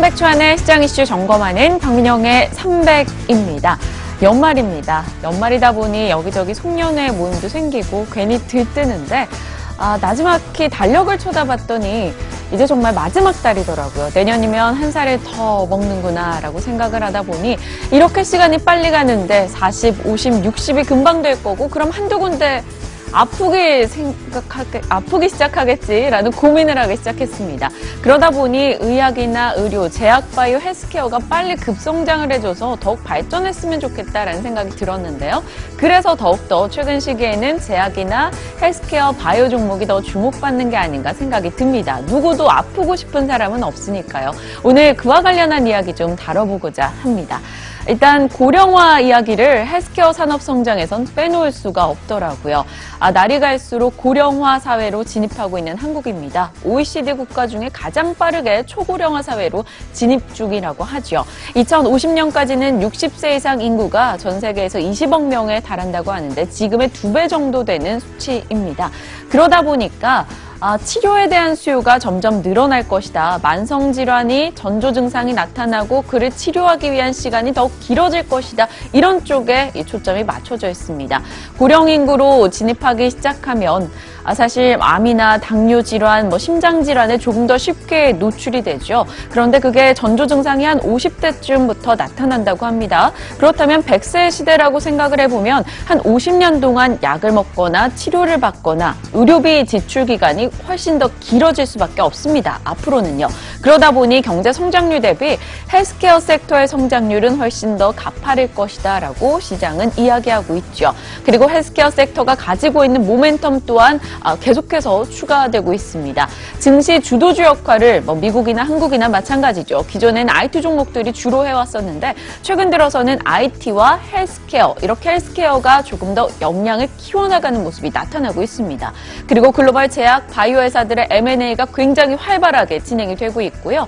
300초 안에 시장 이슈 점검하는 박민영의 300입니다. 연말입니다. 연말이다 보니 여기저기 송년회 모임도 생기고 괜히 들뜨는데 나지막히 달력을 쳐다봤더니 이제 정말 마지막 달이더라고요. 내년이면 한 살을 더 먹는구나 라고 생각을 하다 보니 이렇게 시간이 빨리 가는데 40, 50, 60이 금방 될 거고 그럼 한두 군데 아프기 시작하겠지라는 고민을 하기 시작했습니다. 그러다 보니 의학이나 의료, 제약, 바이오, 헬스케어가 빨리 급성장을 해줘서 더욱 발전했으면 좋겠다라는 생각이 들었는데요. 그래서 더욱더 최근 시기에는 제약이나 헬스케어, 바이오 종목이 더 주목받는 게 아닌가 생각이 듭니다. 누구도 아프고 싶은 사람은 없으니까요. 오늘 그와 관련한 이야기 좀 다뤄보고자 합니다. 일단 고령화 이야기를 헬스케어 산업 성장에선 빼놓을 수가 없더라고요. 날이 갈수록 고령화 사회로 진입하고 있는 한국입니다. OECD 국가 중에 가장 빠르게 초고령화 사회로 진입 중이라고 하죠. 2050년까지는 60세 이상 인구가 전 세계에서 20억 명에 달한다고 하는데 지금의 2배 정도 되는 수치입니다. 그러다 보니까 치료에 대한 수요가 점점 늘어날 것이다. 만성질환이 전조 증상이 나타나고 그를 치료하기 위한 시간이 더 길어질 것이다. 이런 쪽에 이 초점이 맞춰져 있습니다. 고령 인구로 진입하기 시작하면 사실 암이나 당뇨 질환, 심장 질환에 조금 더 쉽게 노출이 되죠. 그런데 그게 전조 증상이 한 50대쯤부터 나타난다고 합니다. 그렇다면 100세 시대라고 생각을 해보면 한 50년 동안 약을 먹거나 치료를 받거나 의료비 지출 기간이 훨씬 더 길어질 수밖에 없습니다. 앞으로는요. 그러다 보니 경제 성장률 대비 헬스케어 섹터의 성장률은 훨씬 더 가파를 것이다 라고 시장은 이야기하고 있죠. 그리고 헬스케어 섹터가 가지고 있는 모멘텀 또한 계속해서 추가되고 있습니다. 증시 주도주 역할을 미국이나 한국이나 마찬가지죠. 기존에는 IT 종목들이 주로 해왔었는데 최근 들어서는 IT와 헬스케어, 이렇게 헬스케어가 조금 더 역량을 키워나가는 모습이 나타나고 있습니다. 그리고 글로벌 제약, 바이오 회사들의 M&A가 굉장히 활발하게 진행이 되고 있고요.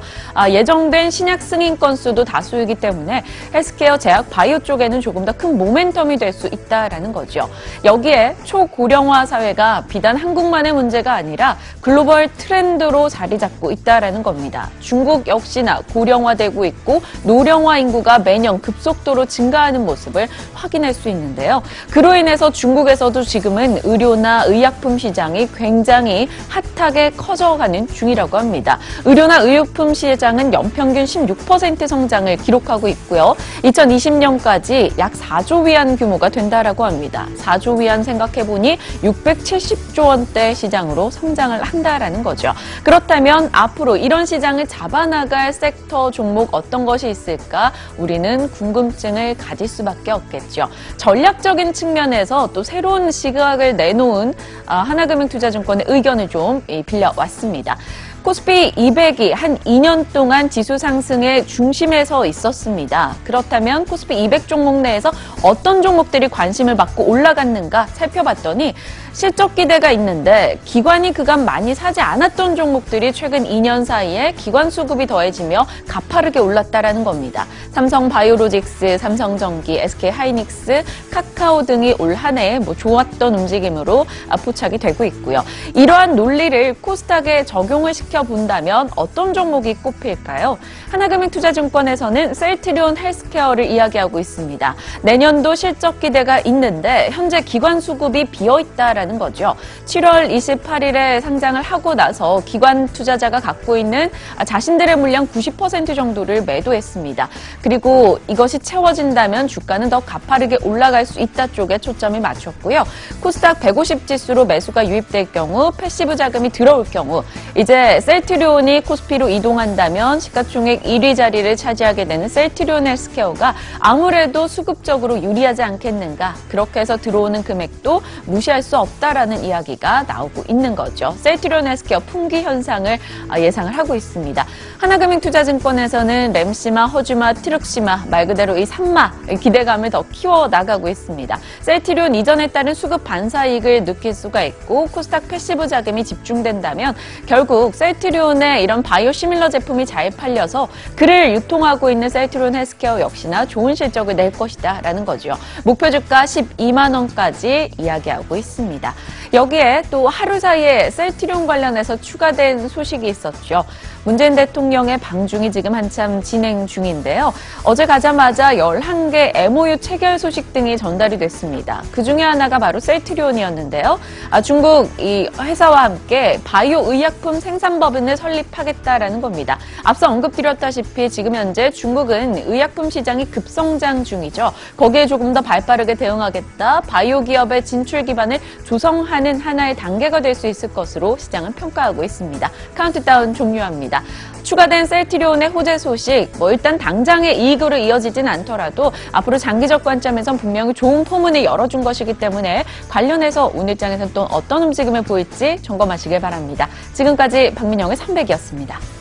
예정된 신약 승인 건수도 다수이기 때문에 헬스케어, 제약, 바이오 쪽에는 조금 더 큰 모멘텀이 될 수 있다라는 거죠. 여기에 초고령화 사회가 비단 한국만의 문제가 아니라 글로벌 트렌드로 자리 잡고 있다라는 겁니다. 중국 역시나 고령화되고 있고 노령화 인구가 매년 급속도로 증가하는 모습을 확인할 수 있는데요. 그로 인해서 중국에서도 지금은 의료나 의약품 시장이 굉장히 핫하게 커져가는 중이라고 합니다. 의료나 의약품 시장은 연평균 16% 성장을 기록하고 있고요. 2020년까지 약 4조 위안 규모가 된다라고 합니다. 4조 위안 생각해보니 670조 원대 시장으로 성장을 한다라는 거죠. 그렇다면 앞으로 이런 시장을 잡아나갈 섹터 종목 어떤 것이 있을까? 우리는 궁금증을 가질 수밖에 없겠죠. 전략적인 측면에서 또 새로운 시각을 내놓은 하나금융투자증권의 의견을 좀 빌려왔습니다. 코스피 200이 한 2년 동안 지수 상승의 중심에 서 있었습니다. 그렇다면 코스피 200 종목 내에서 어떤 종목들이 관심을 받고 올라갔는가 살펴봤더니 실적 기대가 있는데 기관이 그간 많이 사지 않았던 종목들이 최근 2년 사이에 기관 수급이 더해지며 가파르게 올랐다라는 겁니다. 삼성바이오로직스, 삼성전기, SK하이닉스, 카카오 등이 올 한 해 좋았던 움직임으로 포착이 되고 있고요. 이러한 논리를 코스닥에 적용을 시켜본다면 어떤 종목이 꼽힐까요? 하나금융투자증권에서는 셀트리온 헬스케어를 이야기하고 있습니다. 내년도 실적 기대가 있는데 현재 기관 수급이 비어있다라는 거죠. 7월 28일에 상장을 하고 나서 기관 투자자가 갖고 있는 자신들의 물량 90% 정도를 매도했습니다. 그리고 이것이 채워진다면 주가는 더 가파르게 올라갈 수 있다 쪽에 초점이 맞췄고요. 코스닥 150 지수로 매수가 유입될 경우 패시브 자금이 들어올 경우 이제 셀트리온이 코스피로 이동한다면 시가총액 1위 자리를 차지하게 되는 셀트리온 헬스케어가 아무래도 수급적으로 유리하지 않겠는가. 그렇게 해서 들어오는 금액도 무시할 수 없다라는 이야기가 나오고 있는 거죠. 셀트리온 헬스케어 풍기 현상을 예상을 하고 있습니다. 하나금융투자증권에서는 램시마, 허주마, 트럭시마 말 그대로 이 3마 기대감을 더 키워나가고 있습니다. 셀트리온 이전에 따른 수급 반사이익을 느낄 수가 있고 코스닥 패시브 자금이 집중된다면 결국 셀트리온의 이런 바이오 시밀러 제품이 잘 팔려서 그를 유통하고 있는 셀트리온 헬스케어 역시나 좋은 실적을 낼 것이다 라는 거죠. 목표 주가 12만 원까지 이야기하고 있습니다. 여기에 또 하루 사이에 셀트리온 관련해서 추가된 소식이 있었죠. 문재인 대통령의 방중이 지금 한참 진행 중인데요. 어제 가자마자 11개 MOU 체결 소식 등이 전달이 됐습니다. 그중에 하나가 바로 셀트리온이었는데요. 중국 이 회사와 함께 바이오 의약품 생산법인을 설립하겠다라는 겁니다. 앞서 언급드렸다시피 지금 현재 중국은 의약품 시장이 급성장 중이죠. 거기에 조금 더 발빠르게 대응하겠다. 바이오 기업의 진출 기반을 조성하는 하나의 단계가 될 수 있을 것으로 시장은 평가하고 있습니다. 카운트다운 종료합니다. 추가된 셀트리온의 호재 소식, 일단 당장의 이익으로 이어지진 않더라도 앞으로 장기적 관점에선 분명히 좋은 포문을 열어준 것이기 때문에 관련해서 오늘장에서는 또 어떤 움직임을 보일지 점검하시길 바랍니다. 지금까지 박민영의 300이었습니다.